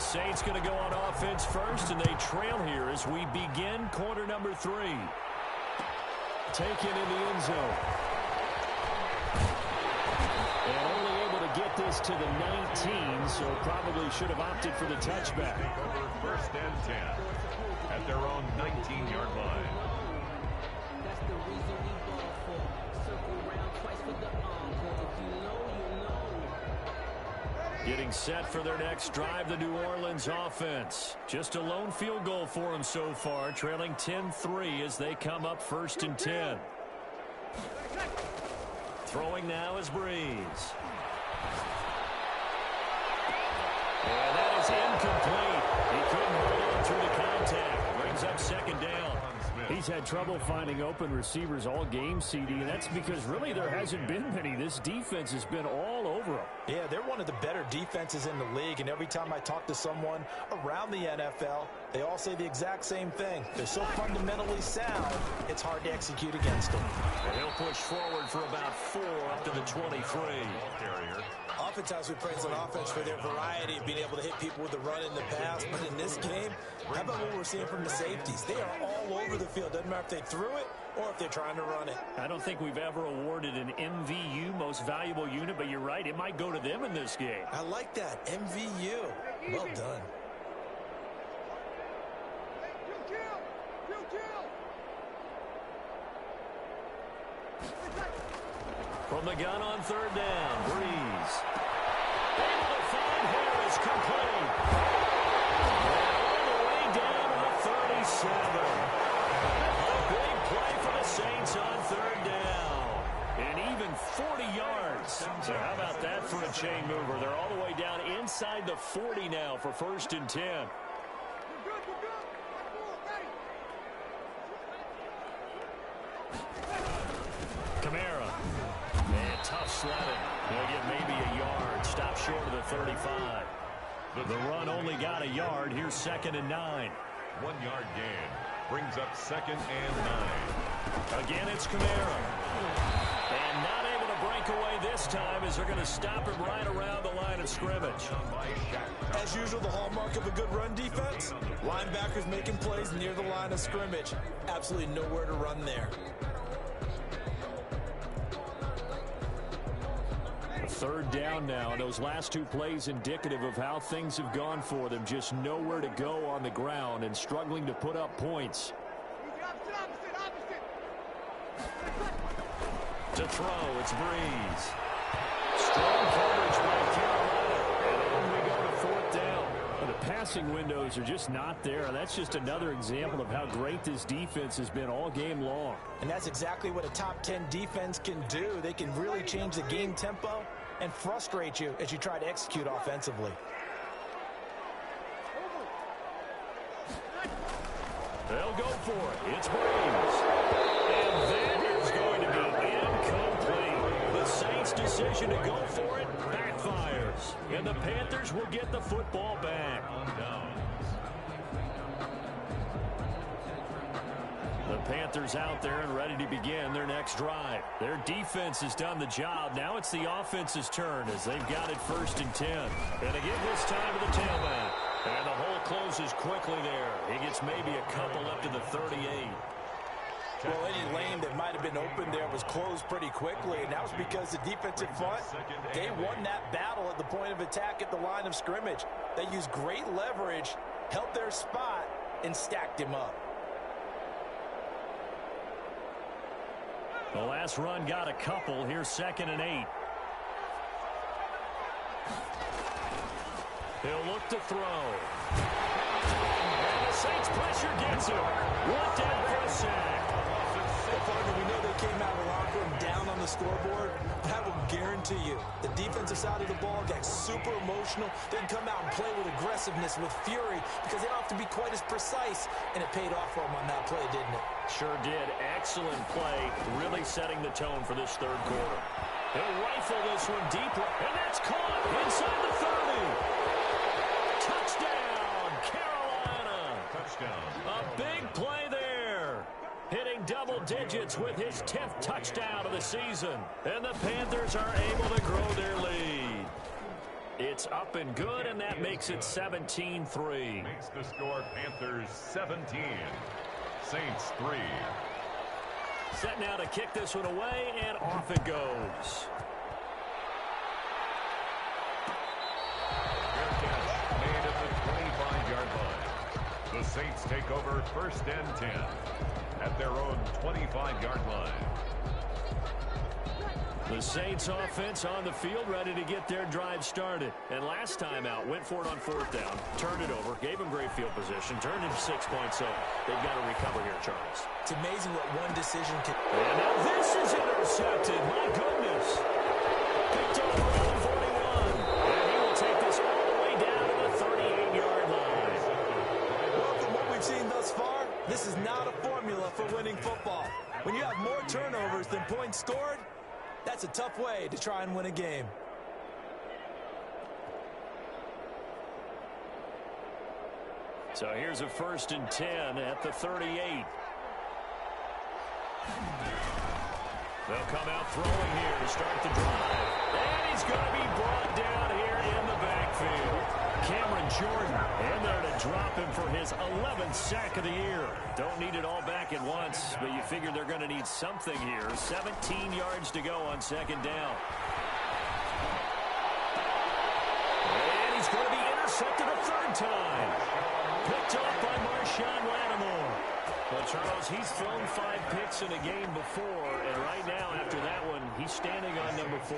Saints going to go on offense first, and they trail here as we begin quarter number 3. Taken in the end zone. And only able to get this to the 19, so probably should have opted for the touchback. Over first and 10 at their own 19-yard line. That's the reason we ball for. Circle around twice for the encore. If you know, you know. Getting set for their next drive, the New Orleans offense. Just a lone field goal for them so far, trailing 10-3 as they come up first and 10. Throwing now is Breeze. And that is incomplete. He couldn't hold on through the contact. Brings up second down. He's had trouble finding open receivers all game, CD, and that's because really there hasn't been many. This defense has been all over him. Yeah, they're one of the better defenses in the league, and every time I talk to someone around the NFL, they all say the exact same thing. They're so fundamentally sound, it's hard to execute against them. And he'll push forward for about 4 up to the 23. Oftentimes we praise an offense for their variety of being able to hit people with the run and the pass, but in this game, how about what we're seeing from the safeties? They are all over the field. Doesn't matter if they threw it or if they're trying to run it. I don't think we've ever awarded an MVU, most valuable unit, but you're right, it might go to them in this game. I like that, MVU. Well done. From the gun on third down, Breeze. Able to find Harris, complete. And all the way down to the 37. A big play for the Saints on third down. And even 40 yards. So how about that for a chain mover? They're all the way down inside the 40 now for first and 10. Kamara. And tough sledding. They'll get maybe a yard. Stop short of the 35. The run only got a yard. Here's second and 9. 1-yard gain. Brings up second and 9. Again, it's Kamara. And not able to break away this time as they're going to stop him right around the line of scrimmage. As usual, the hallmark of a good run defense, linebackers making plays near the line of scrimmage. Absolutely nowhere to run there. Third down now, and those last 2 plays indicative of how things have gone for them. Just nowhere to go on the ground and struggling to put up points. To throw, it's Breeze. Strong coverage by Carolina. And on we go to fourth down. The passing windows are just not there. That's just another example of how great this defense has been all game long. And that's exactly what a top 10 defense can do. They can really change the game tempo and frustrate you as you try to execute offensively. They'll go for it. It's Breeze. And that is going to be incomplete. The Saints' decision to go for it backfires. And the Panthers will get the football back. The Panthers out there and ready to begin their next drive. Their defense has done the job. Now it's the offense's turn as they've got it first and 10. And again this time to the tailback. And the hole closes quickly there. He gets maybe a couple up to the 38. Well, any lane that might have been open there was closed pretty quickly, and that was because the defensive front, they won that battle at the point of attack at the line of scrimmage. They used great leverage, held their spot, and stacked him up. The last run got a couple. Here's second and 8. He'll look to throw. And the Saints pressure gets him. One down for a sack. Partner, we know they came out of the locker room down on the scoreboard, but I will guarantee you the defensive side of the ball got super emotional. They can come out and play with aggressiveness, with fury, because they don't have to be quite as precise, and it paid off for them on that play, didn't it? Sure did. Excellent play, really setting the tone for this third quarter. He'll rifle this one deep, and that's caught inside the 30. Touchdown, Carolina. Touchdown. A big play there. Hitting double digits with his 10th touchdown of the season. And the Panthers are able to grow their lead. It's up and good, and that makes it 17-3. Makes the score Panthers 17, Saints 3. Set now to kick this one away, and off it goes. Fair catch made at the 25-yard line. The Saints take over 1st and 10 at their own 25-yard line. The Saints offense on the field, ready to get their drive started. And last time out, went for it on 4th down, turned it over, gave them great field position, turned into 6 points, so they've got to recover here, Charles. It's amazing what one decision can... And now this is intercepted. My goodness. Picked up around 41. And he will take this all the way down to the 38-yard line. Well, from what we've seen thus far, this is not a formula for winning football. When you have more turnovers than points scored, that's a tough way to try and win a game. So here's a 1st and 10 at the 38. They'll come out throwing here to start the drive. And he's going to be brought down here in the backfield. Cameron Jordan in there to drop him for his 11th sack of the year. Don't need it all back at once, but you figure they're going to need something here. 17 yards to go on 2nd down. And he's going to be intercepted a 3rd time. Picked up by Marshawn Lattimore. Well, Charles, he's thrown 5 picks in a game before, and right now, after that one, he's standing on number 4.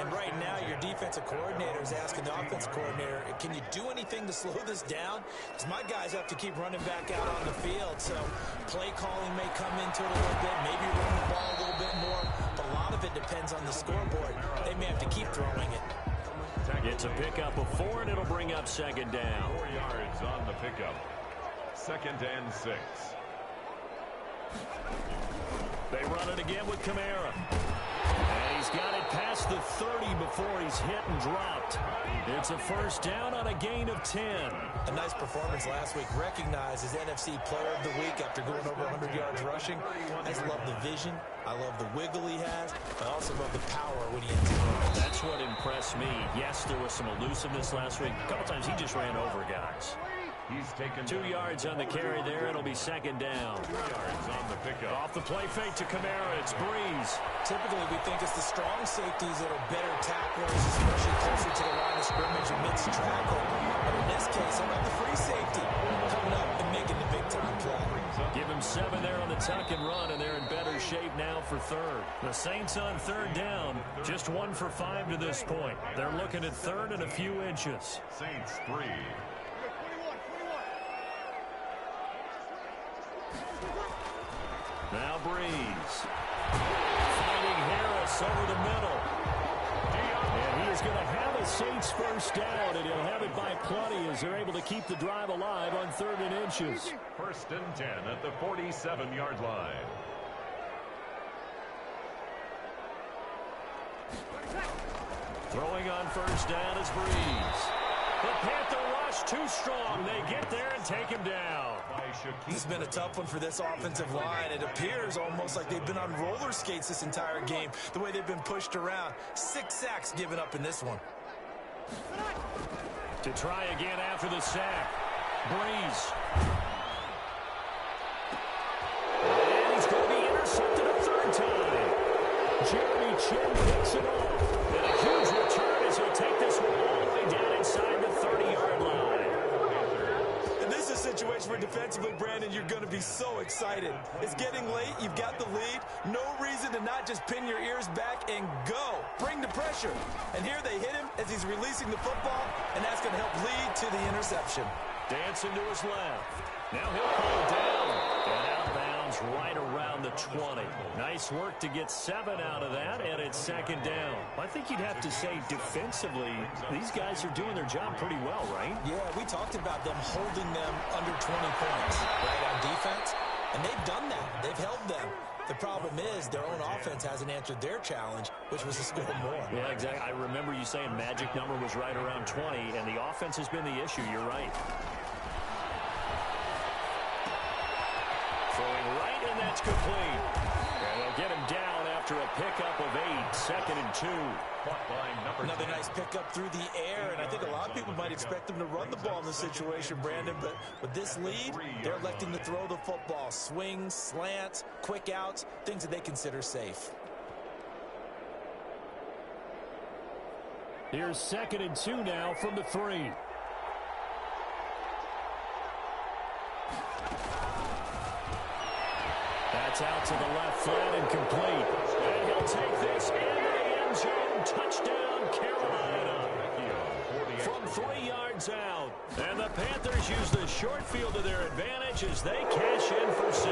And right now, your defensive coordinator is asking the offensive coordinator, can you do anything to slow this down? Because my guys have to keep running back out on the field, so play calling may come into it a little bit, maybe run the ball a little bit more, but a lot of it depends on the scoreboard. They may have to keep throwing it. It's a pickup of 4, and it'll bring up 2nd down. 4 yards on the pickup. 2nd and 6. They run it again with Kamara. And he's got it past the 30 before he's hit and dropped. It's a 1st down on a gain of 10. A nice performance last week. Recognized as NFC Player of the Week after going over 100 yards rushing. I just love the vision. I love the wiggle he has. I also love the power when he ends it. That's what impressed me. Yes, there was some elusiveness last week. A couple times he just ran over guys. He's taken 2 yards on the carry there. It'll be 2nd down. 3 yards on the pickup. Off the play fake to Kamara. It's Breeze. Typically, we think it's the strong safeties that are better tacklers, especially closer to the line of scrimmage amidst tackle. But in this case, how about the free safety coming up and making the big-time play? Give him 7 there on the tuck and run, and they're in better shape now for 3rd. The Saints on 3rd down, just 1 for 5 to this point. They're looking at 3rd and a few inches. Saints 3. Now Breeze. Finding Harris over the middle. And he is going to have a Saints 1st down, and he'll have it by plenty as they're able to keep the drive alive on 3rd and inches. 1st and 10 at the 47-yard line. Throwing on 1st down is Breeze. The Panther rush too strong. They get there and take him down. This has been a tough one for this offensive line. It appears almost like they've been on roller skates this entire game, the way they've been pushed around. 6 sacks given up in this one. To try again after the sack. Breeze. And he's going to be intercepted a 3rd time. Jeremy Chin picks it off. And a huge return as he'll take this one all the way down inside the 30-yard line. And this is a situation where defensively, Brandon, you're going to be so excited. It's getting late. You've got the lead. No reason to not just pin your ears back and go. Bring the pressure. And here they hit him as he's releasing the football, and that's going to help lead to the interception. Dancing to his left. Now he'll pull it down. And outbounds right around the 20. Nice work to get 7 out of that, and it's 2nd down. I think you'd have to say defensively, these guys are doing their job pretty well, right? Yeah, we talked about them holding them under 20 points, right, on defense. And they've done that. They've held them. The problem is their own offense hasn't answered their challenge, which was to score more. Yeah, exactly. I remember you saying magic number was right around 20, and the offense has been the issue. You're right. Throwing right, and that's complete. And they'll get him down after after a pickup of 8, 2nd and 2. Another nice pickup through the air, and I think a lot of people might expect them to run the ball in this situation, Brandon, but with this lead, they're electing to throw the football. Swings, slants, quick outs, things that they consider safe. Here's 2nd and 2 now from the 3. That's out to the left flat and complete. And he'll take this into the end zone. Touchdown, Carolina. From 3 yards out. And the Panthers use the short field to their advantage as they cash in for 6.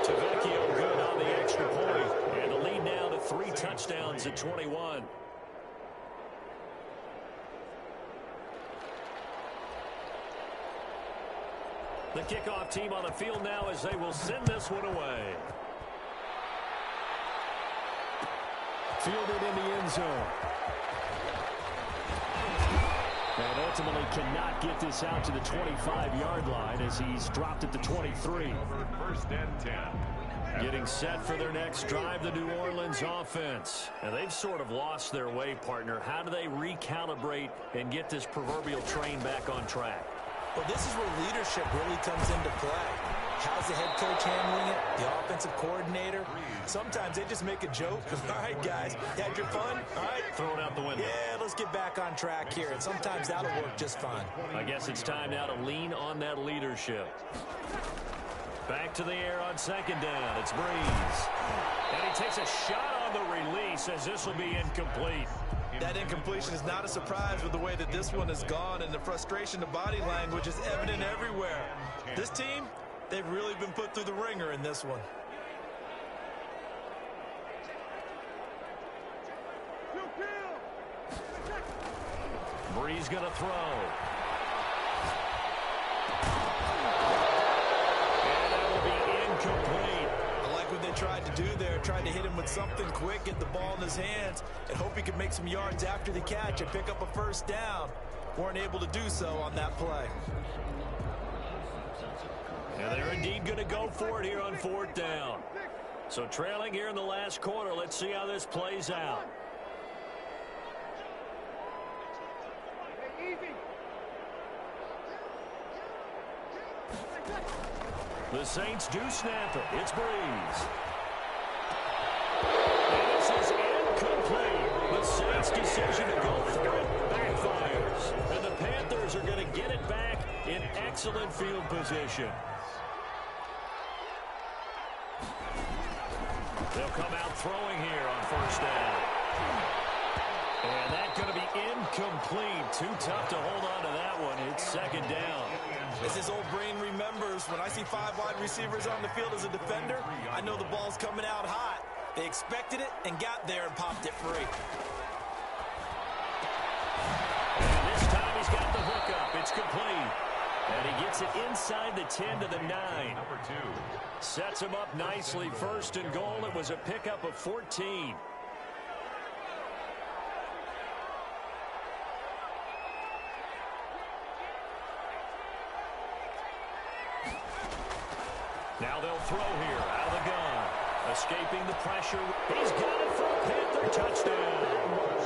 Tavecchio good on the extra point. And the lead now to 3 touchdowns at 21. The kickoff team on the field now as they will send this one away. Fielded in the end zone. And ultimately cannot get this out to the 25-yard line as he's dropped at the 23. First and 10. Getting set for their next drive, the New Orleans offense. And they've sort of lost their way, partner. How do they recalibrate and get this proverbial train back on track? Well, this is where leadership really comes into play. How's the head coach handling it? The offensive coordinator? Sometimes they just make a joke. All right, guys, had your fun? All right. Throw it out the window. Yeah, let's get back on track here. And sometimes that'll work just fine. I guess it's time now to lean on that leadership. Back to the air on 2nd down. It's Breeze. And he takes a shot on the release as this will be incomplete. That incompletion is not a surprise with the way that this one has gone, and the frustration, the body language is evident everywhere. This team, they've really been put through the ringer in this one. Breeze going to throw. And that will be incomplete. I like what they tried to do there, tried to hit him with something quick, get the ball in his hands, and hope he could make some yards after the catch and pick up a first down. Weren't able to do so on that play. And they're indeed going to go for it here on 4th down. So trailing here in the last quarter, let's see how this plays out. The Saints do snap it. It's Breeze. And this is incomplete. The Saints' decision to go for it backfires. And the Panthers are going to get it back in excellent field position. They'll come out throwing here on 1st down. And that's going to be incomplete. Too tough to hold on to that one. It's 2nd down. As his old brain remembers, when I see 5 wide receivers on the field as a defender, I know the ball's coming out hot. They expected it and got there and popped it free. And this time he's got the hook up. It's complete. And he gets it inside the 10 to the 9. Number 2. Sets him up nicely. 1st and goal. It was a pickup of 14. Now they'll throw here out of the gun. Escaping the pressure. He's got it for a Panther touchdown.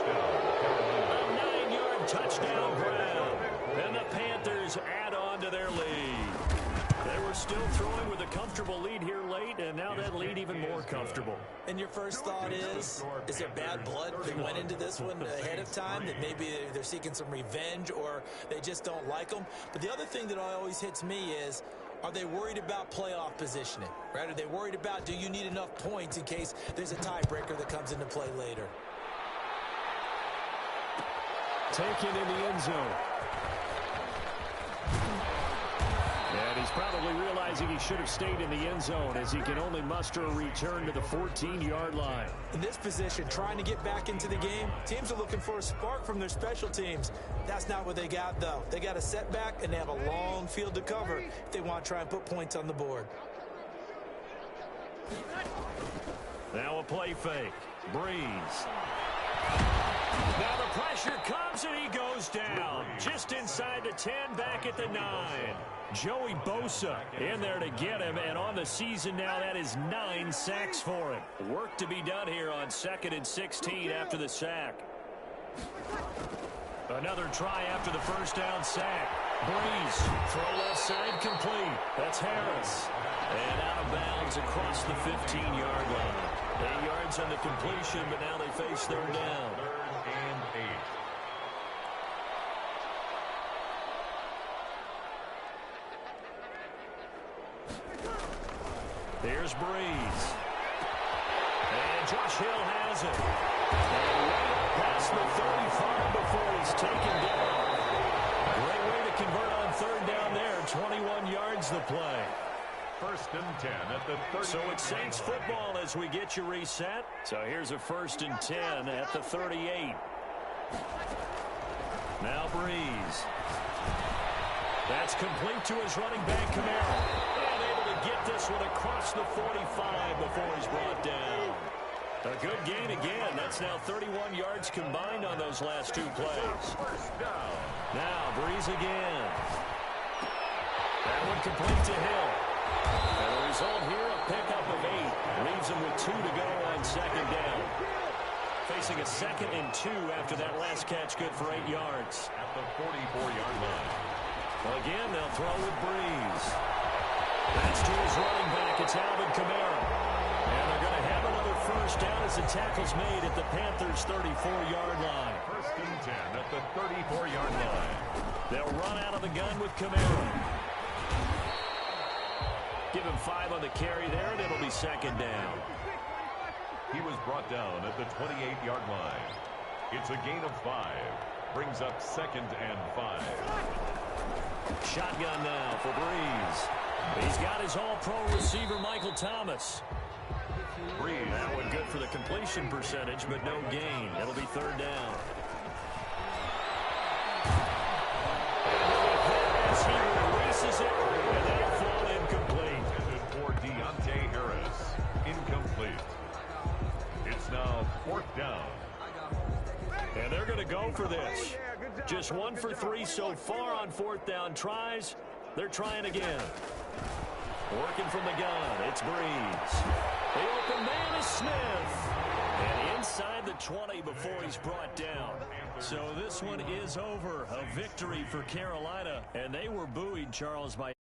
A 9-yard touchdown grab. And the Panthers add on to their lead. They were still throwing with a comfortable lead here late, and now that lead even more comfortable. And your first thought is there bad blood that went into this one ahead of time, that maybe they're seeking some revenge or they just don't like them? But the other thing that always hits me is, are they worried about playoff positioning? Right? Are they worried about, do you need enough points in case there's a tiebreaker that comes into play later? Taken in the end zone. And he's probably realizing he should have stayed in the end zone as he can only muster a return to the 14-yard line. In this position, trying to get back into the game, teams are looking for a spark from their special teams. That's not what they got, though. They got a setback, and they have a long field to cover if they want to try and put points on the board. Now a play fake. Breeze. Now the pressure comes and he goes down. Just inside the 10, back at the 9. Joey Bosa in there to get him, and on the season now, that is 9 sacks for him. Work to be done here on 2nd and 16 after the sack. Another try after the first down sack. Breeze, throw left side complete. That's Harris. And out of bounds across the 15-yard line. 8 yards on the completion, but now they face third down. 3rd and 8. Here's Breeze. And Josh Hill has it. And way up past the 35 before he's taken down. Great way to convert on third down there. 21 yards the play. 1st and 10 at the 30. So it's Saints football as we get you reset. So here's a 1st and 10 at the 38. Now Breeze. That's complete to his running back, Kamara. And able to get this one across the 45 before he's brought down. A good gain again. That's now 31 yards combined on those last 2 plays. Now Breeze again. That one complete to Hill. And the result here, a pickup of 8. Leaves him with 2 to go on 2nd down. Facing a 2nd and 2 after that last catch, good for 8 yards. At the 44-yard line. Well, again, they'll throw with Breeze. That's to his running back. It's Alvin Kamara. And they're going to have another first down as the tackle's made at the Panthers' 34-yard line. 1st and 10 at the 34-yard line. They'll run out of the gun with Kamara. Give him 5 on the carry there, and it'll be 2nd down. He was brought down at the 28-yard line. It's a gain of 5. Brings up 2nd and 5. Shotgun now for Breeze. He's got his all-pro receiver, Michael Thomas. Breeze. That one good for the completion percentage, but no gain. It'll be 3rd down. As he releases it, and that'll fall incomplete. Intended for Deontay Harris. Incomplete. It's now 4th down. And they're going to go for this. Just 1 for 3 so far on 4th down tries. They're trying again. Working from the gun, it's Breeze. The open man is Smith. And inside the 20 before he's brought down. So this one is over. A victory for Carolina. And they were buoyed, Charles, by